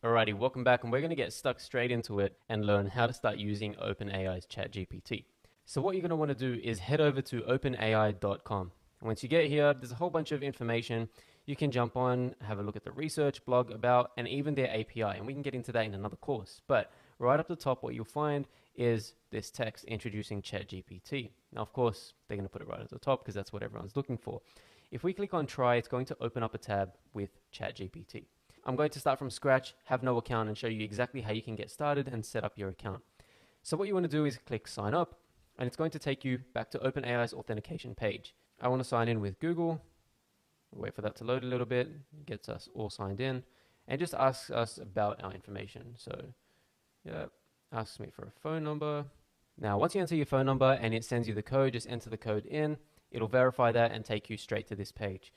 Alrighty, welcome back, and we're going to get stuck straight into it and learn how to start using OpenAI's ChatGPT. So what you're going to want to do is head over to openai.com. Once you get here, there's a whole bunch of information. You can jump on, have a look at the research, blog about, and even their API, and we can get into that in another course. But right up the top, what you'll find is this text introducing ChatGPT. Now, of course, they're going to put it right at the top because that's what everyone's looking for. If we click on try, it's going to open up a tab with ChatGPT. I'm going to start from scratch, have no account, and show you exactly how you can get started and set up your account. So what you want to do is click sign up, and it's going to take you back to OpenAI's authentication page. I want to sign in with Google. Wait for that to load a little bit. It gets us all signed in, and just asks us about our information. So yeah, asks me for a phone number. Now, once you enter your phone number and it sends you the code, just enter the code in. It'll verify that and take you straight to this page.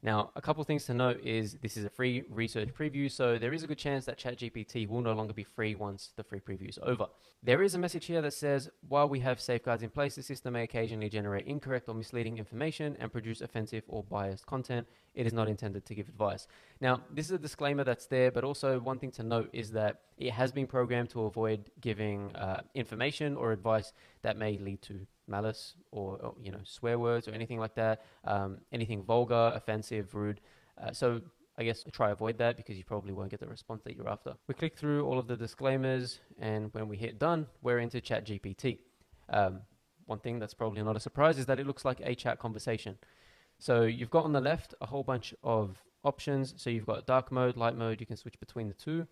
Now, a couple things to note is this is a free research preview, so there is a good chance that ChatGPT will no longer be free once the free preview is over. There is a message here that says, while we have safeguards in place, the system may occasionally generate incorrect or misleading information and produce offensive or biased content. It is not intended to give advice. Now, this is a disclaimer that's there, but also one thing to note is that it has been programmed to avoid giving information or advice that may lead to malice or swear words or anything like that, anything vulgar, offensive, rude. So I guess try avoid that because you probably won't get the response that you're after. We click through all of the disclaimers, and when we hit done, we're into ChatGPT. One thing that's probably not a surprise is that it looks like a chat conversation. So you've got on the left a whole bunch of options. So you've got dark mode, light mode. You can switch between the two.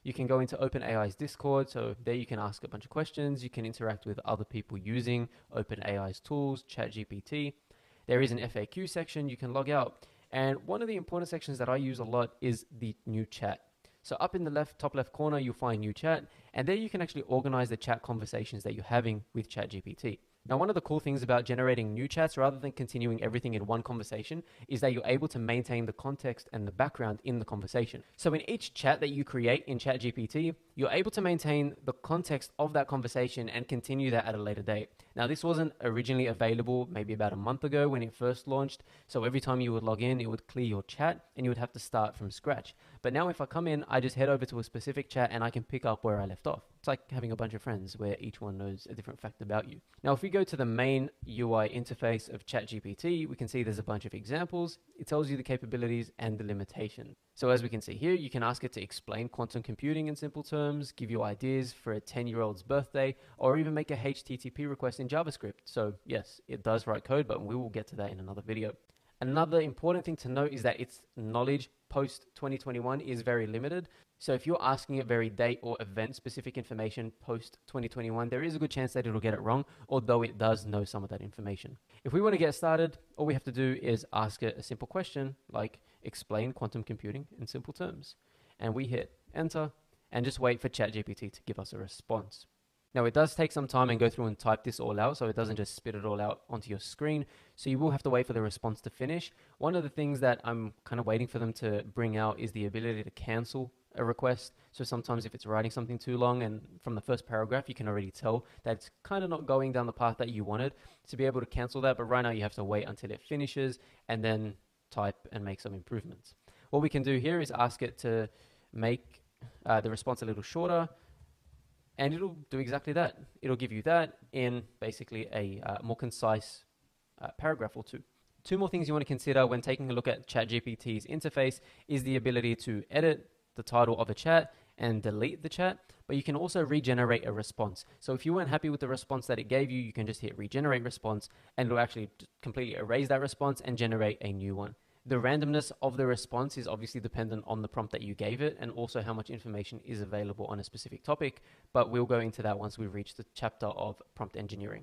You can go into OpenAI's Discord, so there you can ask a bunch of questions. You can interact with other people using OpenAI's tools, ChatGPT. There is an FAQ section you can log out. And one of the important sections that I use a lot is the new chat. So up in the top left corner, you'll find new chat, and there you can actually organize the chat conversations that you're having with ChatGPT. Now, one of the cool things about generating new chats rather than continuing everything in one conversation is that you're able to maintain the context and the background in the conversation. So in each chat that you create in ChatGPT, you're able to maintain the context of that conversation and continue that at a later date. Now, this wasn't originally available maybe about a month ago when it first launched. So every time you would log in, it would clear your chat and you would have to start from scratch. But now if I come in, I just head over to a specific chat and I can pick up where I left off. It's like having a bunch of friends where each one knows a different fact about you. Now, if we go to the main UI interface of ChatGPT, we can see there's a bunch of examples. It tells you the capabilities and the limitation. So as we can see here, you can ask it to explain quantum computing in simple terms, give you ideas for a 10-year-old's birthday, or even make a HTTP request in JavaScript. So yes, it does write code, but we will get to that in another video. Another important thing to note is that its knowledge post 2021 is very limited. So if you're asking it very date or event specific information post 2021, there is a good chance that it'll get it wrong, although it does know some of that information. If we want to get started, all we have to do is ask it a simple question like explain quantum computing in simple terms. And we hit enter and just wait for ChatGPT to give us a response. Now, it does take some time and go through and type this all out, so it doesn't just spit it all out onto your screen. So you will have to wait for the response to finish. One of the things that I'm kind of waiting for them to bring out is the ability to cancel a request. So sometimes if it's writing something too long and from the first paragraph, you can already tell that it's kind of not going down the path that you wanted, to be able to cancel that. But right now you have to wait until it finishes and then type and make some improvements. What we can do here is ask it to make the response a little shorter, and it'll do exactly that. It'll give you that in basically a more concise paragraph or two. Two more things you want to consider when taking a look at ChatGPT's interface is the ability to edit the title of a chat and delete the chat, but you can also regenerate a response. So if you weren't happy with the response that it gave you, you can just hit regenerate response and it'll actually completely erase that response and generate a new one. The randomness of the response is obviously dependent on the prompt that you gave it and also how much information is available on a specific topic, but we'll go into that once we reach the chapter of prompt engineering.